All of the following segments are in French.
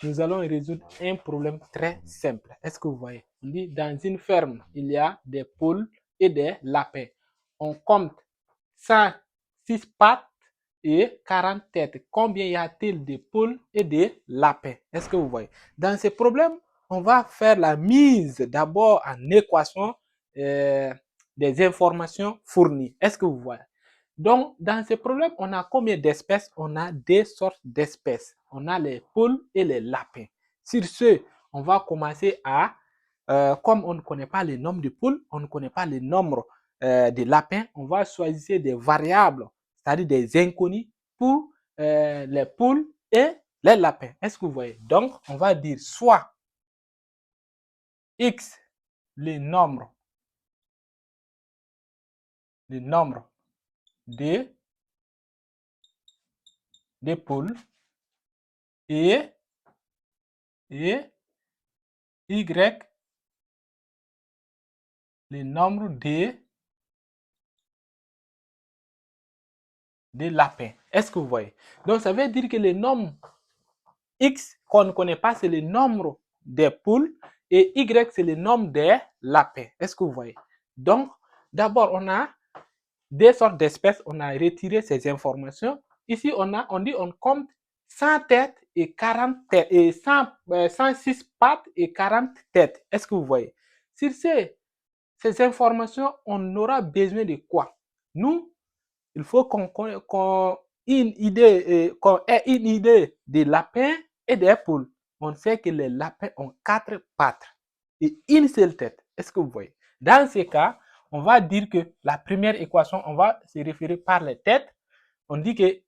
nous allons résoudre un problème très simple. Est-ce que vous voyez? On dit dans une ferme, il y a des poules et des lapins. On compte 106 pattes et 40 têtes. Combien y a-t-il de poules et de lapins? Est-ce que vous voyez? Dans ce problème, on va faire la mise d'abord en équation des informations fournies. Est-ce que vous voyez? Donc, dans ce problème, on a combien d'espèces? On a deux sortes d'espèces. On a les poules et les lapins. Sur ce, on va commencer à, comme on ne connaît pas le nombre de poules, on ne connaît pas le nombre de lapins, on va choisir des variables, c'est-à-dire des inconnus pour les poules et les lapins. Est-ce que vous voyez? Donc, on va dire soit x, le nombre de poules et y, le nombre de lapins. Est-ce que vous voyez? Donc, ça veut dire que le nombre x qu'on ne connaît pas, c'est le nombre des poules et y, c'est le nombre des lapins. Est-ce que vous voyez? Donc, d'abord, on a deux sortes d'espèces. On a retiré ces informations. Ici, on dit on compte 100 têtes et 40 têtes et 106 pattes et 40 têtes. Est-ce que vous voyez? Sur ces informations, on aura besoin de quoi? Nous, il faut qu'on ait une idée des lapins et des poules. On sait que les lapins ont 4 pattes et une seule tête. Est-ce que vous voyez? Dans ce cas, on va dire que la première équation, on va se référer par les têtes. On dit que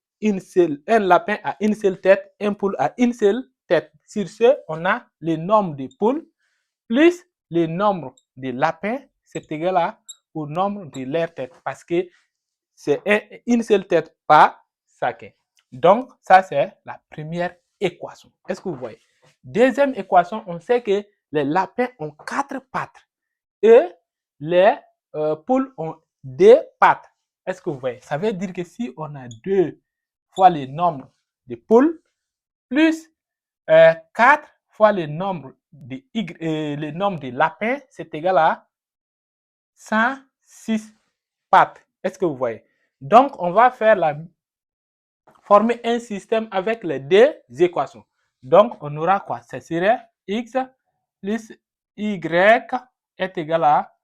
un lapin a une seule tête, un poule a une seule tête. Sur ce, on a le nombre de poules plus le nombre de lapins, c'est égal au nombre de leurs têtes. Parce que c'est une seule tête par chacun. Donc, ça, c'est la première équation. Est-ce que vous voyez? Deuxième équation, on sait que les lapins ont 4 pattes et les poules ont 2 pattes. Est-ce que vous voyez? Ça veut dire que si on a 2 fois le nombre de poules plus 4 fois le nombre de lapins, c'est égal à 106 pattes. Est-ce que vous voyez? Donc, on va former un système avec les deux équations. Donc, on aura quoi? Ça serait x plus y est égal à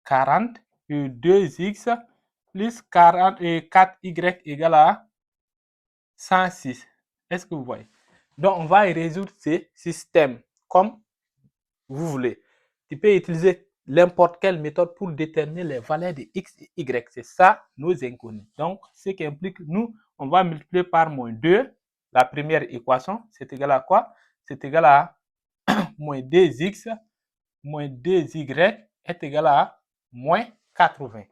40 et 2x plus 40 et 4y égale à 106. Est-ce que vous voyez? Donc, on va résoudre ce système comme vous voulez. Tu peux utiliser n'importe quelle méthode pour déterminer les valeurs de x et y. C'est ça, nos inconnus. Donc, ce qui implique, nous, on va multiplier par moins 2. La première équation, c'est égal à quoi? C'est égal à moins 2x moins 2y est égal à moins 80.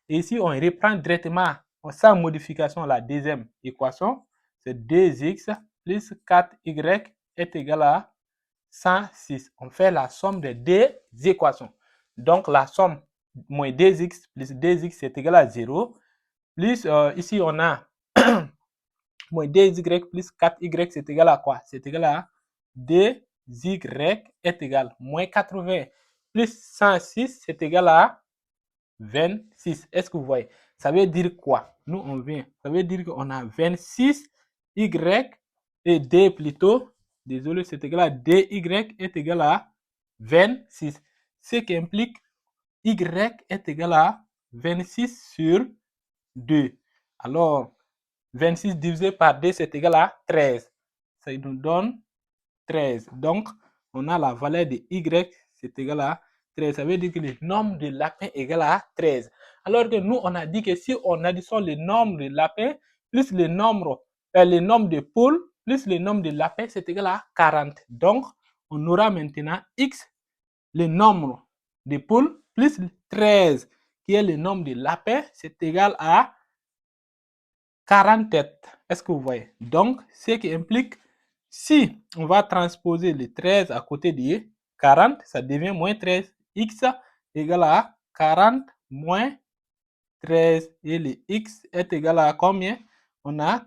Et ici, on reprend directement, sans modification, la deuxième équation. C'est 2x plus 4y est égal à 106. On fait la somme des deux équations. Donc, la somme moins 2x plus 2x c'est égal à 0. Plus, ici, on a moins 2y plus 4y c'est égal à quoi? C'est égal à 2y est égal à moins 80 plus 106 c'est égal à 26. Est-ce que vous voyez? Ça veut dire quoi? Nous, on vient. Ça veut dire qu'on a 26 y et d plutôt. Désolé, c'est égal à dy est égal à 26. Ce qui implique y est égal à 26 sur 2. Alors, 26 divisé par 2, c'est égal à 13. Ça nous donne 13. Donc, on a la valeur de y, c'est égal à 13. Ça veut dire que le nombre de lapins est égal à 13. Alors que nous, on a dit que si on additionne le nombre de lapins plus le nombre de poules plus le nombre de lapins, c'est égal à 40. Donc, on aura maintenant x, le nombre de poules, plus 13, qui est le nombre de lapins, c'est égal à 40 têtes. Est-ce que vous voyez? Donc, ce qui implique, si on va transposer le 13 à côté de 40, ça devient moins 13. X égale à 40 moins 13. Et le x est égal à combien? On a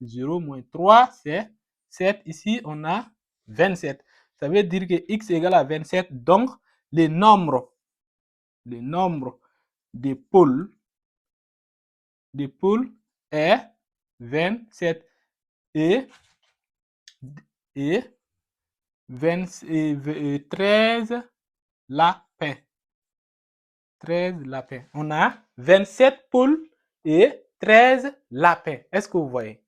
0 moins 3, c'est 7, ici on a 27. Ça veut dire que x égale à 27, donc le nombre de poules est 27 et 13 lapins. 13 lapins. On a 27 poules et 13 lapins. Est-ce que vous voyez?